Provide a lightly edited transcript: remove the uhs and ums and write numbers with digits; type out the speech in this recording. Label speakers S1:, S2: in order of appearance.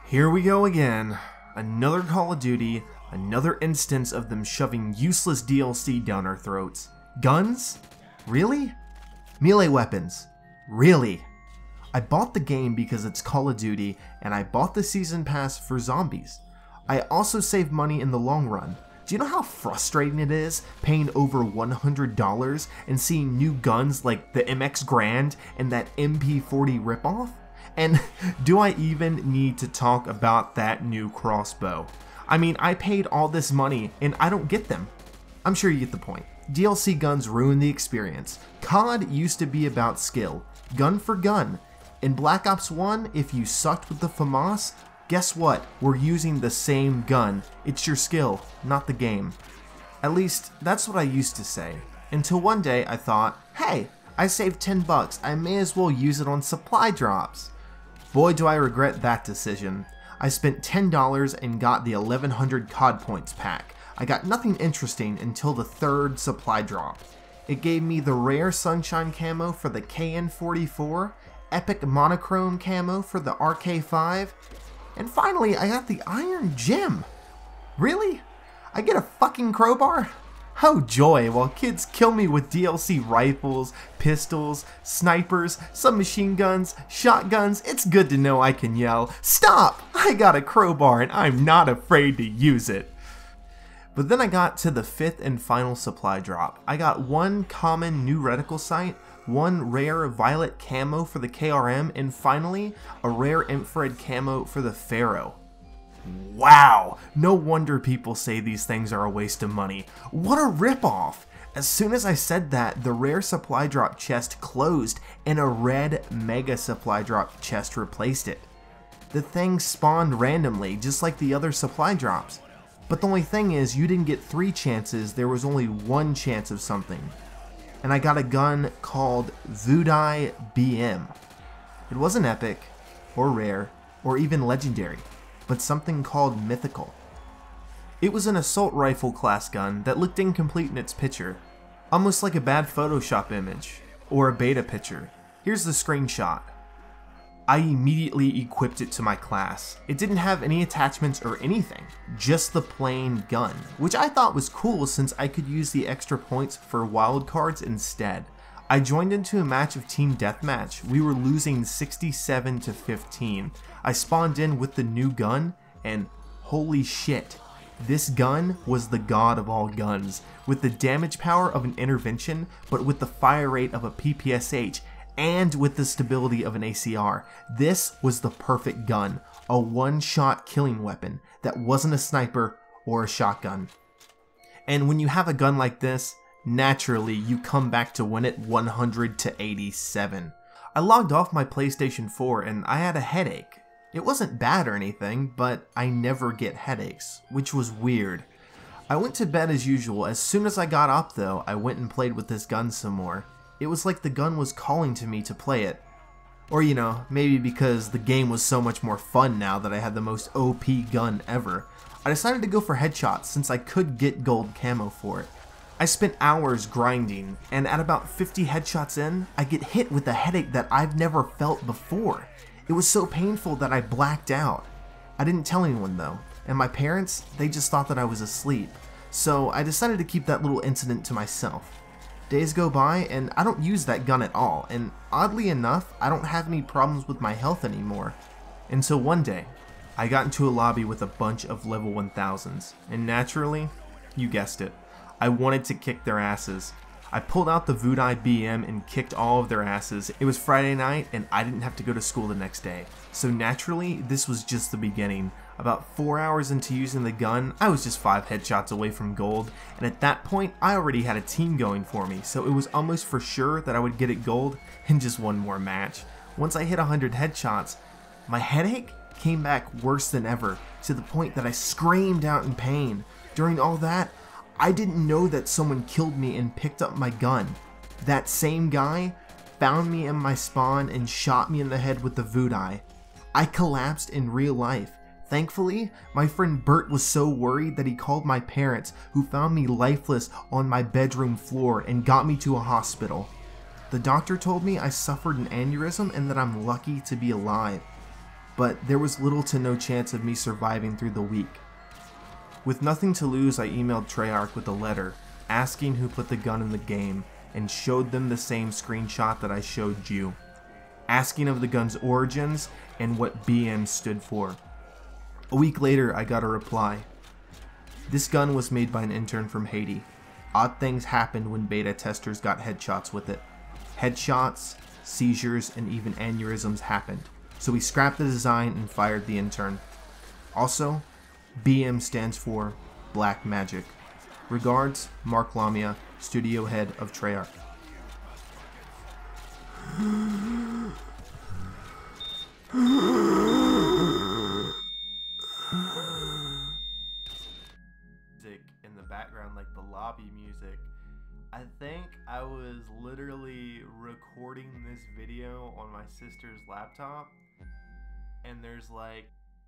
S1: Here we go again. Another Call of Duty, another instance of them shoving useless DLC down our throats. Guns? Really? Melee weapons? Really? I bought the game because it's Call of Duty, and I bought the season pass for zombies. I also saved money in the long run. Do you know how frustrating it is paying over $100 and seeing new guns like the MX Grand and that MP40 ripoff? And do I even need to talk about that new crossbow? I mean, I paid all this money and I don't get them. I'm sure you get the point. DLC guns ruin the experience. COD used to be about skill, gun for gun. In Black Ops 1, if you sucked with the FAMAS, guess what? We're using the same gun. It's your skill, not the game. At least, that's what I used to say. Until one day I thought, hey, I saved 10 bucks, I may as well use it on supply drops. Boy, do I regret that decision. I spent $10 and got the 1100 COD points pack. I got nothing interesting until the third supply drop. It gave me the rare sunshine camo for the KN44, epic monochrome camo for the RK5, and finally I got the iron gem. Really? I get a fucking crowbar? Oh joy, while kids kill me with DLC rifles, pistols, snipers, submachine guns, shotguns, it's good to know I can yell, "Stop! I got a crowbar and I'm not afraid to use it." But then I got to the fifth and final supply drop. I got one common new reticle sight, one rare violet camo for the KRM, and finally, a rare infrared camo for the Pharaoh. Wow! No wonder people say these things are a waste of money. What a ripoff! As soon as I said that, the rare supply drop chest closed and a red mega supply drop chest replaced it. The thing spawned randomly, just like the other supply drops. But the only thing is, you didn't get 3 chances, there was only 1 chance of something. And I got a gun called Vudai BM. It wasn't epic, or rare, or even legendary, but something called mythical. It was an assault rifle class gun that looked incomplete in its picture, almost like a bad Photoshop image, or a beta picture. Here's the screenshot. I immediately equipped it to my class. It didn't have any attachments or anything, just the plain gun, which I thought was cool since I could use the extra points for wildcards instead. I joined into a match of Team Deathmatch. We were losing 67 to 15. I spawned in with the new gun, and holy shit, this gun was the god of all guns, with the damage power of an intervention, but with the fire rate of a PPSH, and with the stability of an ACR. This was the perfect gun, a one-shot killing weapon that wasn't a sniper or a shotgun. And when you have a gun like this, naturally you come back to win it 100 to 87. I logged off my PlayStation 4 and I had a headache. It wasn't bad or anything, but I never get headaches, which was weird. I went to bed as usual. As soon as I got up though, I went and played with this gun some more. It was like the gun was calling to me to play it. Or you know, maybe because the game was so much more fun now that I had the most OP gun ever. I decided to go for headshots since I could get gold camo for it. I spent hours grinding, and at about 50 headshots in, I get hit with a headache that I've never felt before. It was so painful that I blacked out. I didn't tell anyone though, and my parents, they just thought that I was asleep. So I decided to keep that little incident to myself. Days go by and I don't use that gun at all, and oddly enough, I don't have any problems with my health anymore. Until one day, I got into a lobby with a bunch of level 1000s, and naturally, you guessed it, I wanted to kick their asses. I pulled out the Vudai BM and kicked all of their asses. It was Friday night and I didn't have to go to school the next day. So naturally, this was just the beginning. About 4 hours into using the gun, I was just 5 headshots away from gold, and at that point, I already had a team going for me, so it was almost for sure that I would get it gold in just one more match. Once I hit 100 headshots, my headache came back worse than ever, to the point that I screamed out in pain. During all that, I didn't know that someone killed me and picked up my gun. That same guy found me in my spawn and shot me in the head with the Vudai. I collapsed in real life. Thankfully, my friend Bert was so worried that he called my parents, who found me lifeless on my bedroom floor and got me to a hospital. The doctor told me I suffered an aneurysm and that I'm lucky to be alive. but there was little to no chance of me surviving through the week. With nothing to lose, I emailed Treyarch with a letter asking who put the gun in the game and showed them the same screenshot that I showed you, asking of the gun's origins and what BM stood for. A week later, I got a reply. This gun was made by an intern from Haiti. Odd things happened when beta testers got headshots with it. Headshots, seizures, and even aneurysms happened, so we scrapped the design and fired the intern. Also, BM stands for Black Magic. Regards, Mark Lamia, studio head of Treyarch. Music in the background, like the lobby music. I think I was literally recording this video on my sister's laptop, and there's like